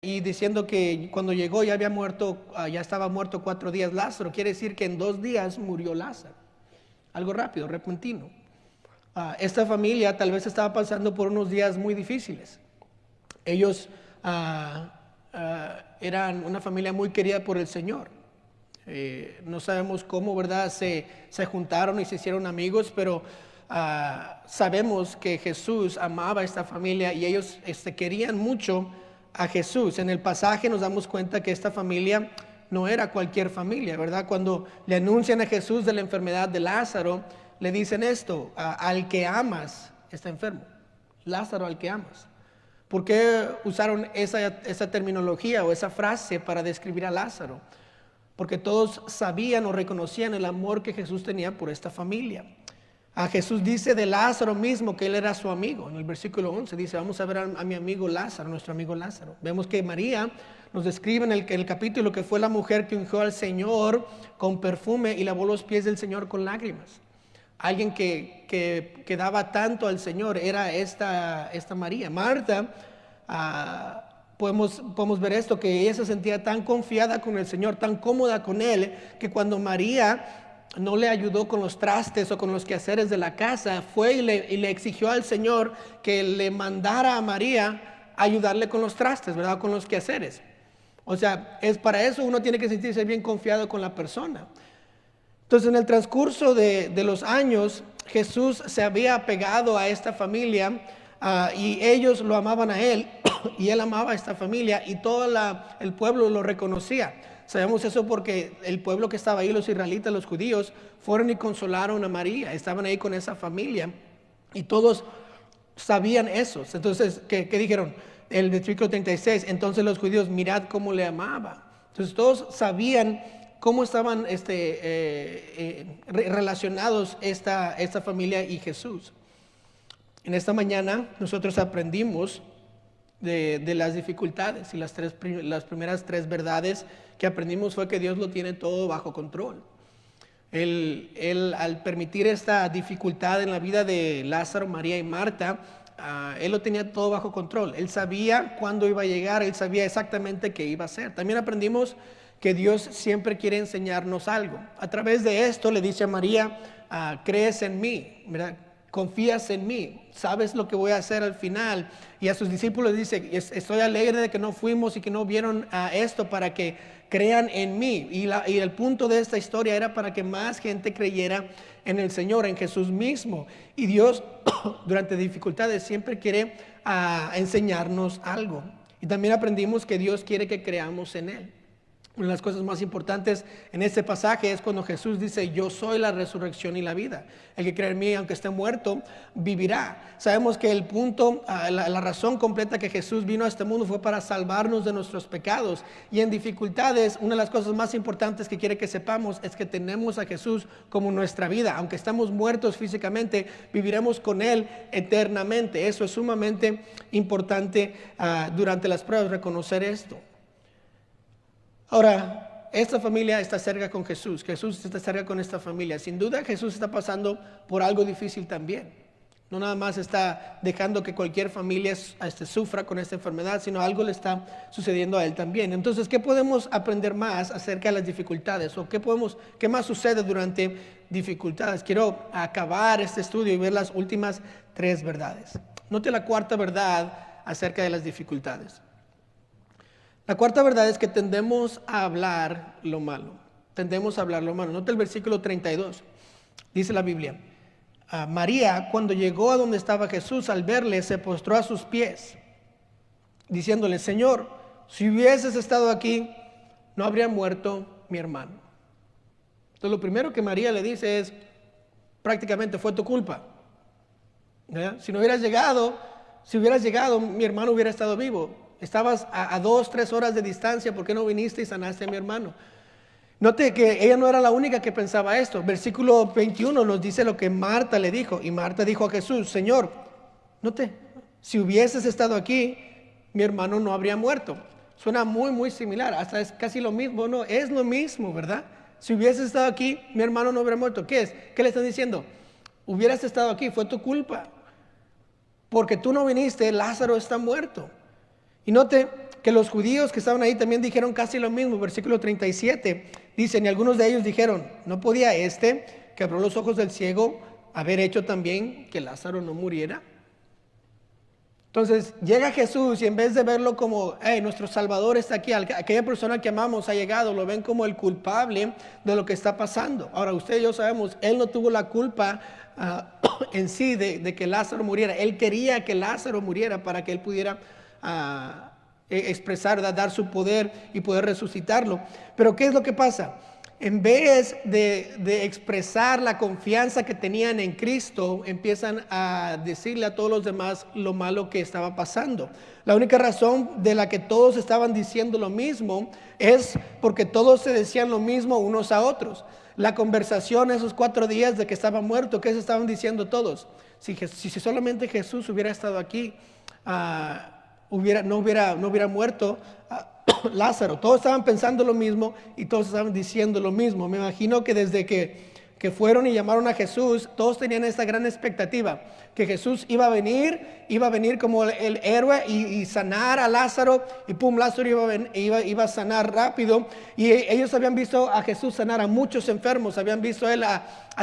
y diciendo que cuando llegó ya había muerto, ya estaba muerto 4 días Lázaro. Quiere decir que en 2 días murió Lázaro. Algo rápido, repentino. Esta familia tal vez estaba pasando por unos días muy difíciles. Ellos eran una familia muy querida por el Señor. No sabemos cómo, ¿verdad? Se juntaron y se hicieron amigos, pero sabemos que Jesús amaba a esta familia y ellos querían mucho a Jesús. En el pasaje nos damos cuenta que esta familia no era cualquier familia, ¿verdad? Cuando le anuncian a Jesús de la enfermedad de Lázaro, le dicen esto: al que amas está enfermo. Lázaro, al que amas. ¿Por qué usaron esa terminología o esa frase para describir a Lázaro? Porque todos sabían o reconocían el amor que Jesús tenía por esta familia. Jesús dice de Lázaro mismo que él era su amigo. En el versículo 11 dice: vamos a ver a mi amigo Lázaro, nuestro amigo Lázaro. Vemos que María nos describe en el capítulo que fue la mujer que ungió al Señor con perfume y lavó los pies del Señor con lágrimas. Alguien que daba tanto al Señor era esta María. Marta, podemos ver esto, que ella se sentía tan confiada con el Señor, tan cómoda con Él, que cuando María no le ayudó con los trastes o con los quehaceres de la casa, fue y le exigió al Señor que le mandara a María a ayudarle con los trastes, ¿verdad? Con los quehaceres. O sea, para eso uno tiene que sentirse bien confiado con la persona. Entonces, en el transcurso de los años, Jesús se había apegado a esta familia y ellos lo amaban a Él y Él amaba a esta familia y todo el pueblo lo reconocía. Sabemos eso porque el pueblo que estaba ahí, los israelitas, los judíos, fueron y consolaron a María. Estaban ahí con esa familia y todos sabían eso. Entonces, ¿qué dijeron? El versículo 36, entonces los judíos, mirad cómo le amaba. Entonces todos sabían cómo estaban relacionados esta familia y Jesús. En esta mañana nosotros aprendimos de las dificultades y las primeras 3 verdades que aprendimos fue que Dios lo tiene todo bajo control. Él al permitir esta dificultad en la vida de Lázaro, María y Marta, Él lo tenía todo bajo control. Él sabía cuándo iba a llegar, Él sabía exactamente qué iba a hacer. También aprendimos que Dios siempre quiere enseñarnos algo. A través de esto le dice a María: crees en mí, ¿verdad? Confías en mí, sabes lo que voy a hacer al final. Y a sus discípulos dice: estoy alegre de que no fuimos y que no vieron esto para que crean en mí. Y el punto de esta historia era para que más gente creyera en el Señor, en Jesús mismo. Y Dios durante dificultades siempre quiere enseñarnos algo. Y también aprendimos que Dios quiere que creamos en Él. Una de las cosas más importantes en este pasaje es cuando Jesús dice: yo soy la resurrección y la vida. El que cree en mí, aunque esté muerto, vivirá. Sabemos que el punto, la razón completa que Jesús vino a este mundo fue para salvarnos de nuestros pecados. Y en dificultades, una de las cosas más importantes que quiere que sepamos es que tenemos a Jesús como nuestra vida. Aunque estamos muertos físicamente, viviremos con Él eternamente. Eso es sumamente importante durante las pruebas, reconocer esto. Ahora, esta familia está cerca con Jesús. Jesús está cerca con esta familia. Sin duda, Jesús está pasando por algo difícil también. No nada más está dejando que cualquier familia sufra con esta enfermedad, sino algo le está sucediendo a él también. Entonces, ¿qué podemos aprender más acerca de las dificultades? ¿O qué más sucede durante dificultades? Quiero acabar este estudio y ver las últimas 3 verdades. Note la 4ª verdad acerca de las dificultades. La 4ª verdad es que tendemos a hablar lo malo. Nota el versículo 32. Dice la Biblia: María, cuando llegó a donde estaba Jesús, al verle, se postró a sus pies, diciéndole: Señor, si hubieses estado aquí, no habría muerto mi hermano. Entonces, lo primero que María le dice es: prácticamente fue tu culpa. Si hubieras llegado, mi hermano hubiera estado vivo. Estabas a 2-3 horas de distancia, ¿por qué no viniste y sanaste a mi hermano? Note que ella no era la única que pensaba esto. Versículo 21 nos dice lo que Marta le dijo. Y Marta dijo a Jesús: Señor, note, si hubieses estado aquí, mi hermano no habría muerto. Suena muy, muy similar. Hasta es casi lo mismo. No, es lo mismo, ¿verdad? Si hubieses estado aquí, mi hermano no habría muerto. ¿Qué es? ¿Qué le están diciendo? Hubieras estado aquí, fue tu culpa. Porque tú no viniste, Lázaro está muerto. Y note, que los judíos que estaban ahí también dijeron casi lo mismo. Versículo 37 dicen, y algunos de ellos dijeron, ¿no podía que abrió los ojos del ciego haber hecho también que Lázaro no muriera? Entonces llega Jesús y en vez de verlo como nuestro Salvador está aquí, aquella persona que amamos ha llegado, lo ven como el culpable de lo que está pasando. Ahora usted y yo sabemos, Él no tuvo la culpa en sí de que Lázaro muriera. Él quería que Lázaro muriera para que Él pudiera expresar, dar su poder y poder resucitarlo. Pero ¿qué es lo que pasa? En vez de expresar la confianza que tenían en Cristo, empiezan a decirle a todos los demás lo malo que estaba pasando. La única razón de la que todos estaban diciendo lo mismo es porque todos se decían lo mismo unos a otros. La conversación esos 4 días de que estaba muerto, ¿qué se estaban diciendo todos? Si solamente Jesús hubiera estado aquí, no hubiera muerto Lázaro. Todos estaban pensando lo mismo y todos estaban diciendo lo mismo. Me imagino que desde que fueron y llamaron a Jesús, todos tenían esta gran expectativa, que Jesús iba a venir como el héroe y sanar a Lázaro, y pum, Lázaro iba a sanar rápido. Y ellos habían visto a Jesús sanar a muchos enfermos, habían visto a él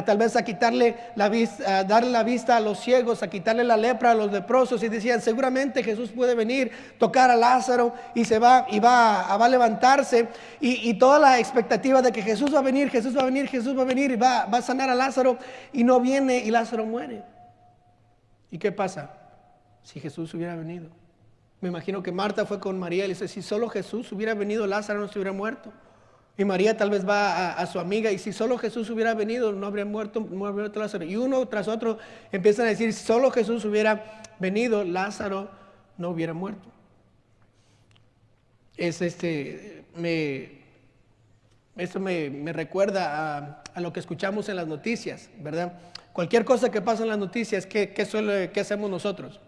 tal vez a quitarle la vista, a darle la vista a los ciegos, a quitarle la lepra a los leprosos, y decían, seguramente Jesús puede venir, tocar a Lázaro y va a levantarse, y toda la expectativa de que Jesús va a venir y va a sanar a Lázaro, y no viene y Lázaro muere. ¿Y qué pasa? Si Jesús hubiera venido, me imagino que Marta fue con María y le dice, si solo Jesús hubiera venido, Lázaro no se hubiera muerto. Y María tal vez va a su amiga, y si solo Jesús hubiera venido, no habría muerto Lázaro. Y uno tras otro empiezan a decir, si solo Jesús hubiera venido, Lázaro no hubiera muerto. Esto me recuerda a lo que escuchamos en las noticias, ¿verdad? Cualquier cosa que pasa en las noticias, ¿qué hacemos nosotros?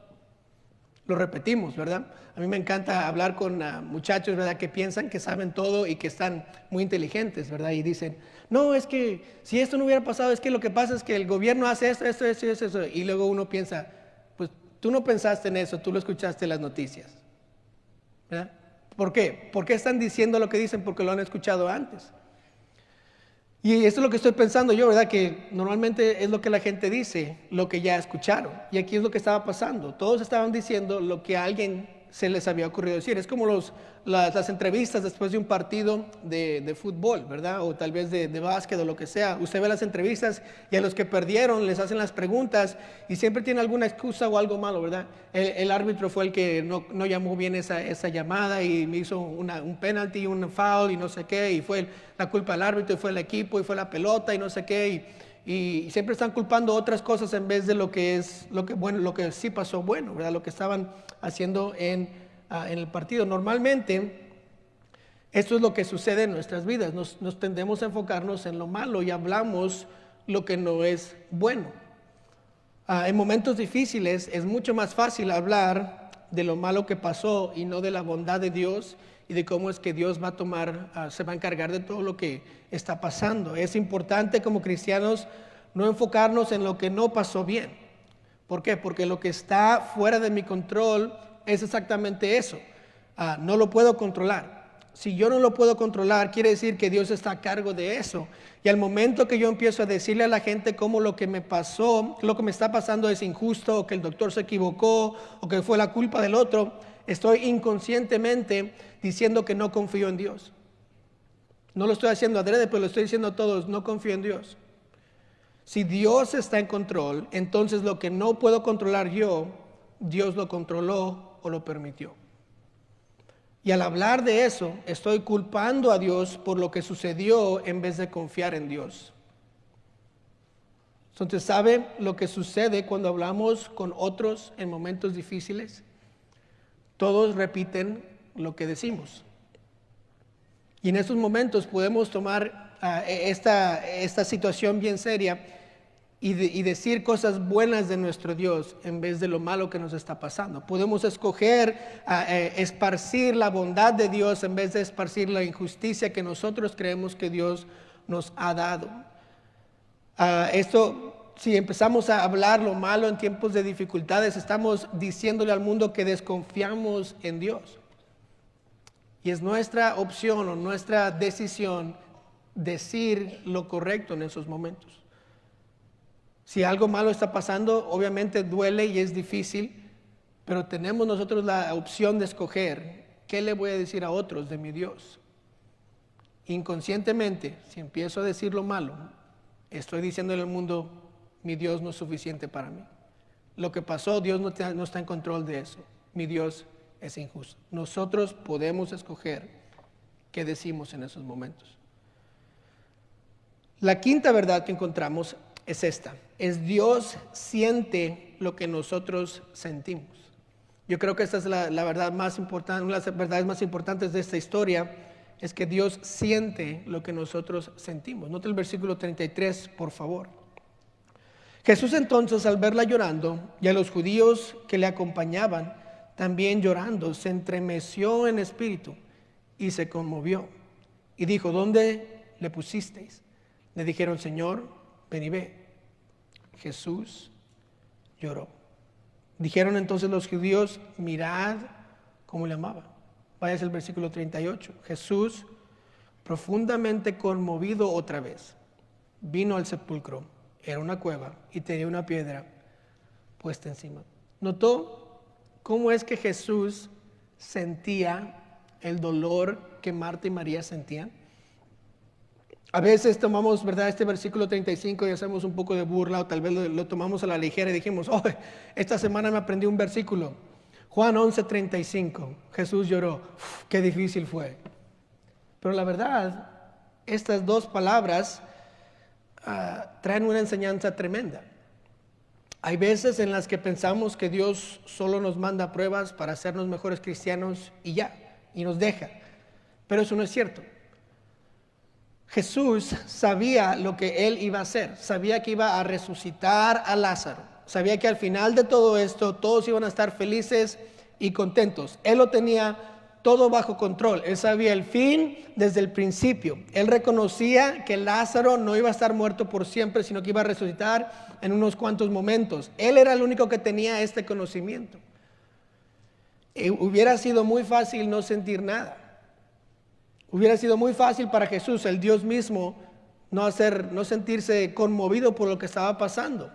Lo repetimos, ¿verdad? A mí me encanta hablar con muchachos, ¿verdad?, que piensan que saben todo y que están muy inteligentes, ¿verdad? Y dicen, no, es que si esto no hubiera pasado, es que lo que pasa es que el gobierno hace esto. Y luego uno piensa, pues tú no pensaste en eso, tú lo escuchaste en las noticias, ¿verdad? ¿Por qué? ¿Por qué están diciendo lo que dicen? Porque lo han escuchado antes. Y eso es lo que estoy pensando yo, ¿verdad? Que normalmente es lo que la gente dice, lo que ya escucharon. Y aquí es lo que estaba pasando. Todos estaban diciendo lo que a alguien se les había ocurrido decir. Es como las entrevistas después de un partido de fútbol, ¿verdad? O tal vez de básquet o lo que sea. Usted ve las entrevistas y a los que perdieron les hacen las preguntas y siempre tiene alguna excusa o algo malo, ¿verdad? El árbitro fue el que no llamó bien esa llamada y me hizo un penalti, un foul y no sé qué, y fue la culpa del árbitro, y fue el equipo, y fue la pelota y no sé qué, y siempre están culpando otras cosas en vez de lo que sí pasó bueno, ¿verdad? Lo que estaban haciendo en el partido. Normalmente esto es lo que sucede en nuestras vidas. Nos tendemos a enfocarnos en lo malo y hablamos lo que no es bueno. En momentos difíciles es mucho más fácil hablar de lo malo que pasó y no de la bondad de Dios y de cómo es que Dios se va a encargar de todo lo que está pasando. Es importante como cristianos no enfocarnos en lo que no pasó bien. ¿Por qué? Porque lo que está fuera de mi control es exactamente eso. No lo puedo controlar. Si yo no lo puedo controlar, quiere decir que Dios está a cargo de eso. Y al momento que yo empiezo a decirle a la gente cómo lo que me pasó, lo que me está pasando es injusto, o que el doctor se equivocó, o que fue la culpa del otro, estoy inconscientemente diciendo que no confío en Dios. No lo estoy haciendo adrede, pero lo estoy diciendo a todos, no confío en Dios. Si Dios está en control, entonces lo que no puedo controlar yo, Dios lo controló o lo permitió. Y al hablar de eso, estoy culpando a Dios por lo que sucedió en vez de confiar en Dios. Entonces, ¿sabe lo que sucede cuando hablamos con otros en momentos difíciles? Todos repiten lo que decimos. Y en esos momentos podemos tomar esta situación bien seria y decir cosas buenas de nuestro Dios en vez de lo malo que nos está pasando. Podemos escoger esparcir la bondad de Dios en vez de esparcir la injusticia que nosotros creemos que Dios nos ha dado. Si empezamos a hablar lo malo en tiempos de dificultades, estamos diciéndole al mundo que desconfiamos en Dios. Y es nuestra opción o nuestra decisión decir lo correcto en esos momentos. Si algo malo está pasando, obviamente duele y es difícil, pero tenemos nosotros la opción de escoger qué le voy a decir a otros de mi Dios. Inconscientemente, si empiezo a decir lo malo, estoy diciéndole al mundo, mi Dios no es suficiente para mí. Lo que pasó, Dios no está en control de eso. Mi Dios es injusto. Nosotros podemos escoger qué decimos en esos momentos. La quinta verdad que encontramos es esta: es Dios siente lo que nosotros sentimos. Yo creo que esta es la verdad más importante, una de las verdades más importantes de esta historia, es que Dios siente lo que nosotros sentimos. Note el versículo 33, por favor. Jesús entonces, al verla llorando, y a los judíos que le acompañaban también llorando, se entremeció en espíritu y se conmovió. Y dijo, ¿dónde le pusisteis? Le dijeron, Señor, ven y ve. Jesús lloró. Dijeron entonces los judíos, mirad cómo le amaba. Váyase al versículo 38. Jesús, profundamente conmovido otra vez, vino al sepulcro. Era una cueva y tenía una piedra puesta encima. ¿Notó cómo es que Jesús sentía el dolor que Marta y María sentían? A veces tomamos, ¿verdad?, este versículo 35 y hacemos un poco de burla, o tal vez lo tomamos a la ligera y dijimos, oh, esta semana me aprendí un versículo. Juan 11:35, Jesús lloró. Uf, qué difícil fue. Pero la verdad, estas dos palabras traen una enseñanza tremenda. Hay veces en las que pensamos que Dios solo nos manda pruebas para hacernos mejores cristianos y ya, y nos deja. Pero eso no es cierto. Jesús sabía lo que Él iba a hacer, sabía que iba a resucitar a Lázaro, sabía que al final de todo esto todos iban a estar felices y contentos. Él lo tenía todo bajo control, Él sabía el fin desde el principio. Él reconocía que Lázaro no iba a estar muerto por siempre, sino que iba a resucitar en unos cuantos momentos. Él era el único que tenía este conocimiento. Hubiera sido muy fácil no sentir nada. Hubiera sido muy fácil para Jesús, el Dios mismo, no sentirse conmovido por lo que estaba pasando.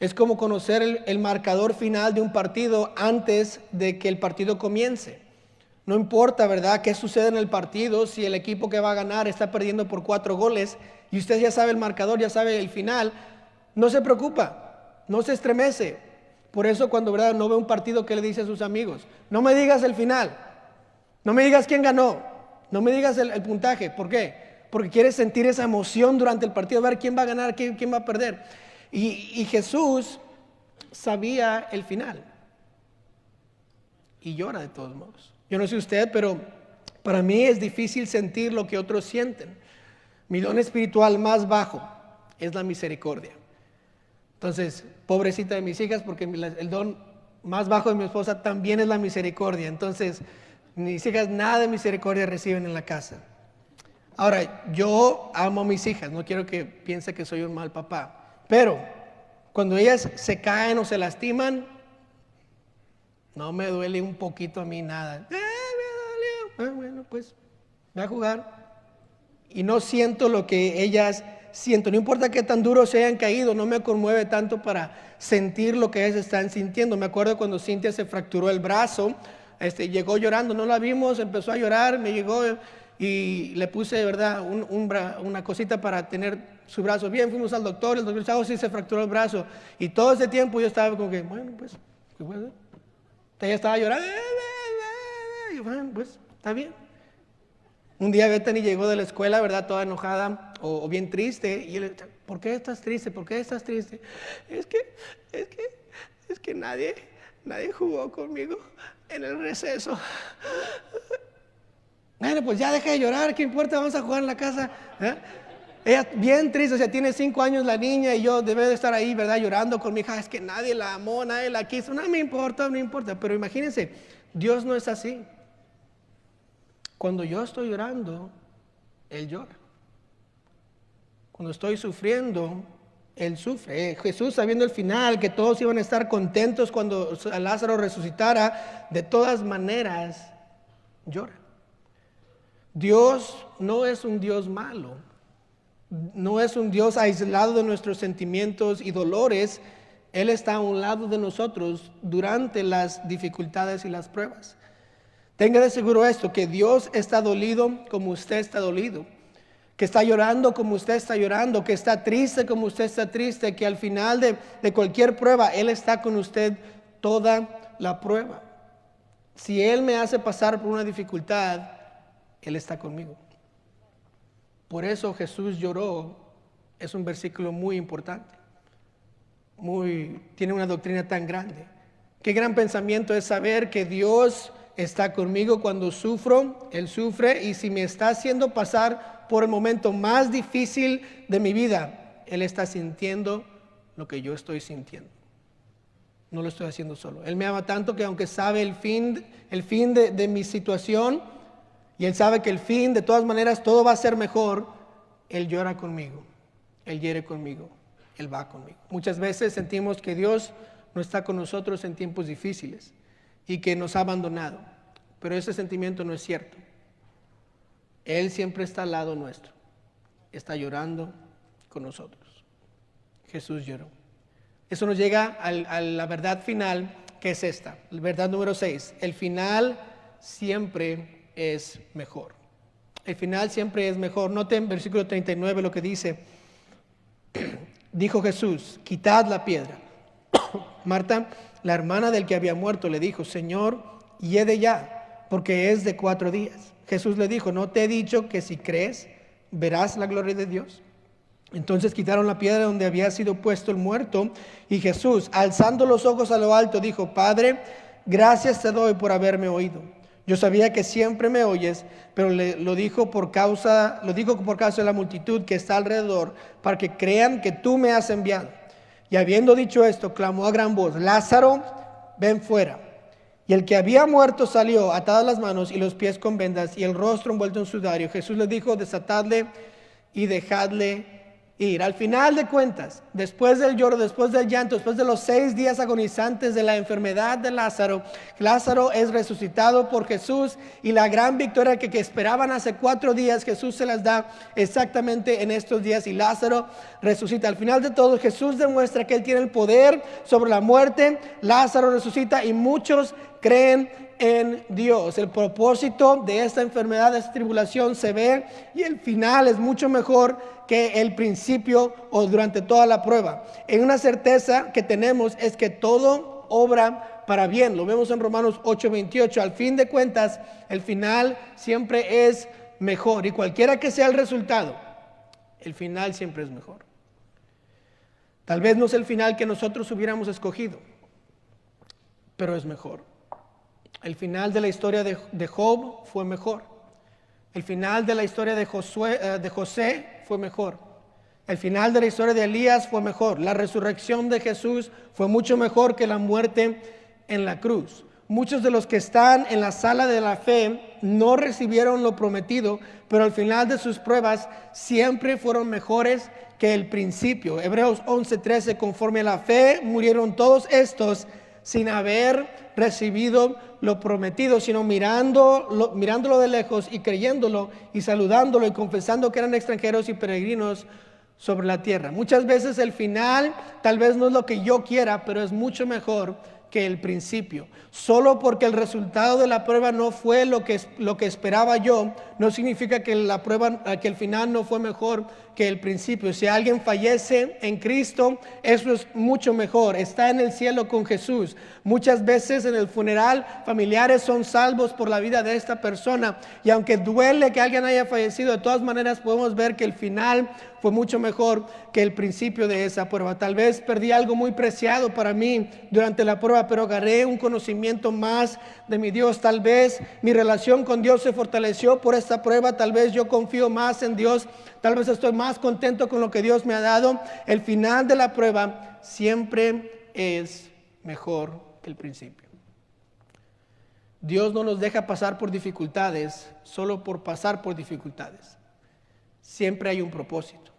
Es como conocer el marcador final de un partido antes de que el partido comience. No importa, ¿verdad?, qué sucede en el partido, si el equipo que va a ganar está perdiendo por 4 goles y usted ya sabe el marcador, ya sabe el final, no se preocupa, no se estremece. Por eso cuando, ¿verdad?, no ve un partido, ¿qué le dice a sus amigos? No me digas el final, no me digas quién ganó. No me digas el puntaje. ¿Por qué? Porque quieres sentir esa emoción durante el partido, ver quién va a ganar, quién va a perder. Y Jesús sabía el final. Y llora de todos modos. Yo no sé usted, pero para mí es difícil sentir lo que otros sienten. Mi don espiritual más bajo es la misericordia. Entonces, pobrecita de mis hijas, porque el don más bajo de mi esposa también es la misericordia. Entonces, mis hijas nada de misericordia reciben en la casa. Ahora, yo amo a mis hijas, no quiero que piense que soy un mal papá, pero cuando ellas se caen o se lastiman, no me duele un poquito a mí nada. Me dolió. Bueno, pues voy a jugar. Y no siento lo que ellas sienten. No importa qué tan duro se hayan caído, no me conmueve tanto para sentir lo que ellas están sintiendo. Me acuerdo cuando Cintia se fracturó el brazo. Llegó llorando, no la vimos, empezó a llorar, me llegó y le puse, ¿verdad?, una cosita para tener su brazo bien. Fuimos al doctor, el doctor dijo, sí, se fracturó el brazo. Y todo ese tiempo yo estaba como que, bueno, pues, ¿qué puede ser? Ella estaba llorando, y bueno, pues, está bien. Un día Bethany llegó de la escuela, ¿verdad?, toda enojada o bien triste, y él, ¿por qué estás triste? ¿Por qué estás triste? Es que nadie jugó conmigo en el receso. Bueno, pues ya deja de llorar, ¿qué importa? Vamos a jugar en la casa. Ella bien triste, o sea, tiene 5 años la niña y yo debe de estar ahí, ¿verdad?, llorando con mi hija. Es que nadie la amó, nadie la quiso. No me importa. Pero imagínense, Dios no es así. Cuando yo estoy llorando, Él llora. Cuando estoy sufriendo, Él sufre. Jesús, sabiendo el final, que todos iban a estar contentos cuando Lázaro resucitara, de todas maneras llora. Dios no es un Dios malo, no es un Dios aislado de nuestros sentimientos y dolores. Él está a un lado de nosotros durante las dificultades y las pruebas. Tenga de seguro esto, que Dios está dolido como usted está dolido, que está llorando como usted está llorando, que está triste como usted está triste, que al final de cualquier prueba Él está con usted toda la prueba. Si Él me hace pasar por una dificultad, Él está conmigo. Por eso Jesús lloró. Es un versículo muy importante. Tiene una doctrina tan grande. Qué gran pensamiento es saber que Dios está conmigo cuando sufro. Él sufre, y si me está haciendo pasar por el momento más difícil de mi vida, Él está sintiendo lo que yo estoy sintiendo. No lo estoy haciendo solo. Él me ama tanto que aunque sabe el fin de mi situación, y Él sabe que el fin, de todas maneras, todo va a ser mejor, Él llora conmigo, Él hiere conmigo, Él va conmigo. Muchas veces sentimos que Dios no está con nosotros en tiempos difíciles y que nos ha abandonado, pero ese sentimiento no es cierto. Él siempre está al lado nuestro, está llorando con nosotros. Jesús lloró. Eso nos llega a la verdad final, que es esta, la verdad número 6. El final siempre es mejor. El final siempre es mejor. Noten en versículo 39 lo que dice. Dijo Jesús: quitad la piedra. Marta, la hermana del que había muerto, le dijo: Señor, hiede ya, porque es de 4 días. Jesús le dijo: ¿no te he dicho que si crees, verás la gloria de Dios? Entonces quitaron la piedra donde había sido puesto el muerto, y Jesús, alzando los ojos a lo alto, dijo: Padre, gracias te doy por haberme oído. Yo sabía que siempre me oyes, pero lo dijo por causa de la multitud que está alrededor, para que crean que tú me has enviado. Y habiendo dicho esto, clamó a gran voz: Lázaro, ven fuera. Y el que había muerto salió, atadas las manos y los pies con vendas, y el rostro envuelto en sudario. Jesús le dijo: desatadle y dejadle ir. Al final de cuentas, después del lloro, después del llanto, después de los 6 días agonizantes de la enfermedad de Lázaro, Lázaro es resucitado por Jesús, y la gran victoria que esperaban hace 4 días, Jesús se las da exactamente en estos días, y Lázaro resucita. Al final de todo, Jesús demuestra que Él tiene el poder sobre la muerte. Lázaro resucita y muchos creen en Dios. El propósito de esta enfermedad, de esta tribulación, se ve, y el final es mucho mejor que el principio o durante toda la prueba. En una certeza que tenemos es que todo obra para bien. Lo vemos en Romanos 8:28. Al fin de cuentas, el final siempre es mejor, y cualquiera que sea el resultado, el final siempre es mejor. Tal vez no es el final que nosotros hubiéramos escogido, pero es mejor. El final de la historia de Job fue mejor. El final de la historia de José fue mejor. El final de la historia de Elías fue mejor. La resurrección de Jesús fue mucho mejor que la muerte en la cruz. Muchos de los que están en la sala de la fe no recibieron lo prometido, pero al final de sus pruebas siempre fueron mejores que el principio. Hebreos 11:13: conforme a la fe murieron todos estos sin haber recibido lo prometido, sino mirándolo de lejos y creyéndolo y saludándolo y confesando que eran extranjeros y peregrinos sobre la tierra. Muchas veces el final tal vez no es lo que yo quiera, pero es mucho mejor que el principio. Solo porque el resultado de la prueba no fue lo que esperaba yo, no significa que el final no fue mejor que el principio. Si alguien fallece en Cristo, eso es mucho mejor. Está en el cielo con Jesús. Muchas veces en el funeral, familiares son salvos por la vida de esta persona, y aunque duele que alguien haya fallecido, de todas maneras podemos ver que el final fue mucho mejor que el principio de esa prueba. Tal vez perdí algo muy preciado para mí durante la prueba, pero agarré un conocimiento más de mi Dios. Tal vez mi relación con Dios se fortaleció por esta prueba. Tal vez yo confío más en Dios. Tal vez estoy más contento con lo que Dios me ha dado. El final de la prueba siempre es mejor que el principio. Dios no nos deja pasar por dificultades solo por pasar por dificultades. Siempre hay un propósito.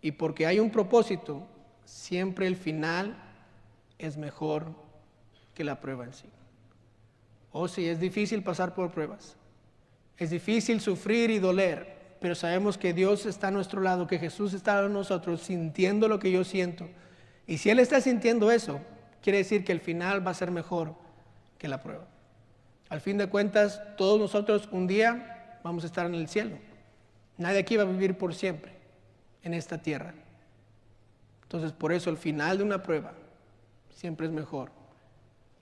Y porque hay un propósito, siempre el final es mejor que la prueba en sí. O si es difícil pasar por pruebas, Es difícil sufrir y doler, pero sabemos que Dios está a nuestro lado, que Jesús está con nosotros sintiendo lo que yo siento. Y si Él está sintiendo eso, quiere decir que el final va a ser mejor que la prueba. Al fin de cuentas, todos nosotros un día vamos a estar en el cielo. Nadie aquí va a vivir por siempre en esta tierra. Entonces, por eso el final de una prueba siempre es mejor